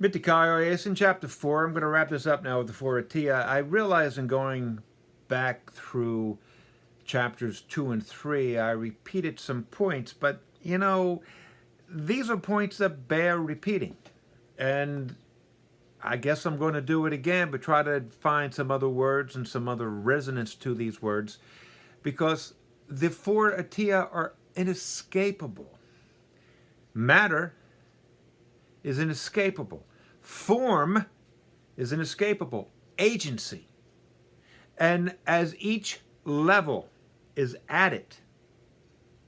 Mitikayo is in chapter 4. I'm going to wrap this up now with the four Atiya. I realize in going back through chapters 2 and 3, I repeated some points, but you know, these are points that bear repeating. And I guess I'm going to do it again, but try to find some other words and some other resonance to these words, because the four Atiya are inescapable. Matter is inescapable. Form is inescapable. Agency. And as each level is added,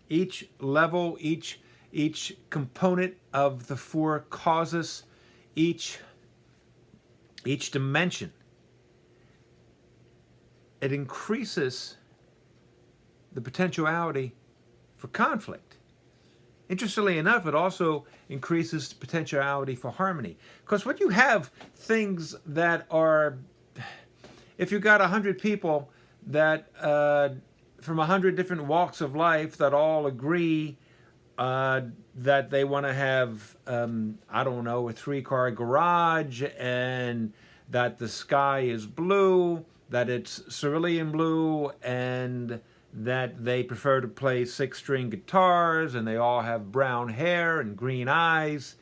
each level, each component of the four causes, each dimension, it increases the potentiality for conflict. Interestingly enough, it also increases the potentiality for harmony. Because when you have things that are, if you've got 100 people that from 100 different walks of life that all agree that they want to have, I don't know, a 3-car garage, and that the sky is blue, that it's cerulean blue, and that they prefer to play 6-string guitars, and they all have brown hair and green eyes,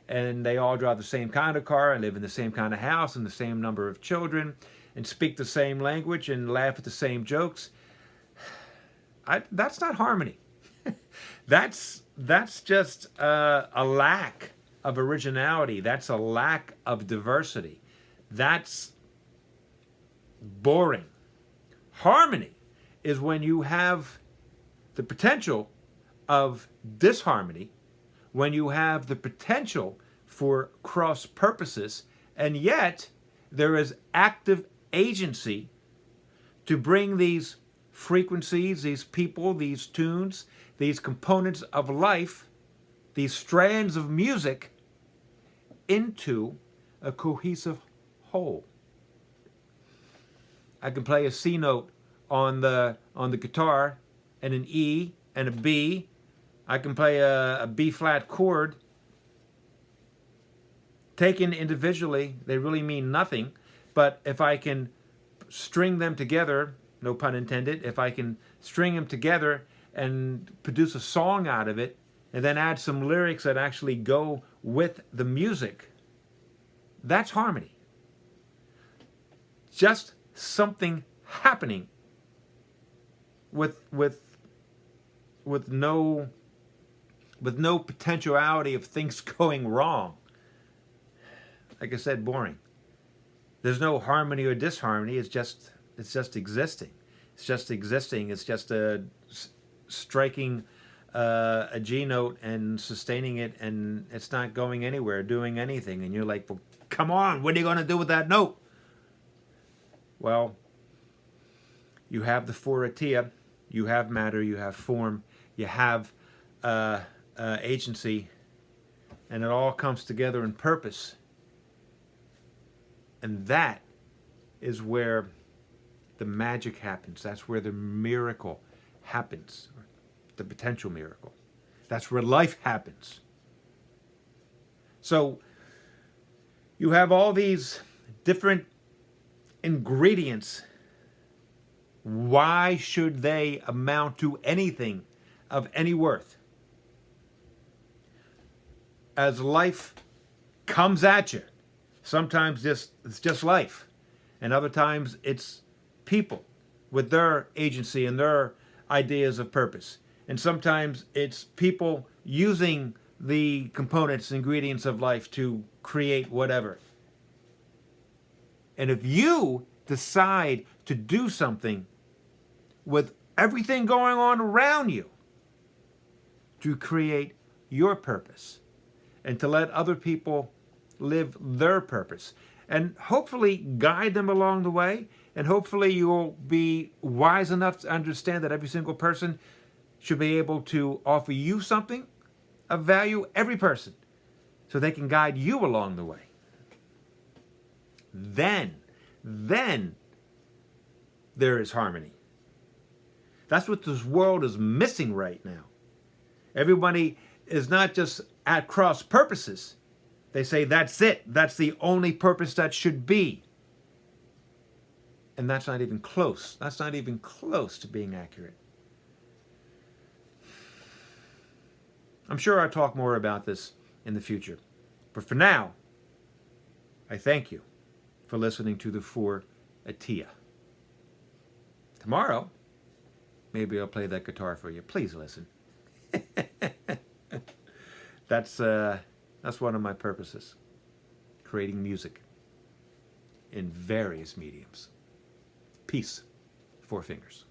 and they all drive the same kind of car and live in the same kind of house and the same number of children and speak the same language and laugh at the same jokes. That's not harmony. That's just a lack of originality. That's a lack of diversity. That's boring. Harmony is when you have the potential of disharmony, when you have the potential for cross purposes, and yet there is active agency to bring these frequencies, these people, these tunes, these components of life, these strands of music into a cohesive whole. I can play a C note on the guitar and an E and a B. I can play a B flat chord. Taken individually, they really mean nothing. But if I can string them together, no pun intended, if I can string them together and produce a song out of it, and then add some lyrics that actually go with the music, that's harmony. Just something happening with no potentiality of things going wrong. Like I said, boring. There's no harmony or disharmony. It's just existing. It's just existing. It's just striking a G note and sustaining it, and it's not going anywhere, doing anything. And you're like, well, come on, what are you going to do with that note? Well, you have the four Atiya, you have matter, you have form, you have agency, and it all comes together in purpose. And that is where the magic happens. That's where the miracle happens, the potential miracle. That's where life happens. So you have all these different ingredients. Why should they amount to anything of any worth? As life comes at you, sometimes it's just life, and other times it's people with their agency and their ideas of purpose. And sometimes it's people using the components, ingredients of life to create whatever. And if you decide to do something with everything going on around you to create your purpose and to let other people live their purpose, and hopefully guide them along the way, and hopefully you'll be wise enough to understand that every single person should be able to offer you something of value, every person, so they can guide you along the way. Then there is harmony. That's what this world is missing right now. Everybody is not just at cross purposes, They say that's it. That's the only purpose that should be. And that's not even close. That's not even close to being accurate. I'm sure I'll talk more about this in the future. But for now, I thank you for listening to the Four Atia. Tomorrow, maybe I'll play that guitar for you. Please listen. That's one of my purposes. Creating music in various mediums. Peace. Four fingers.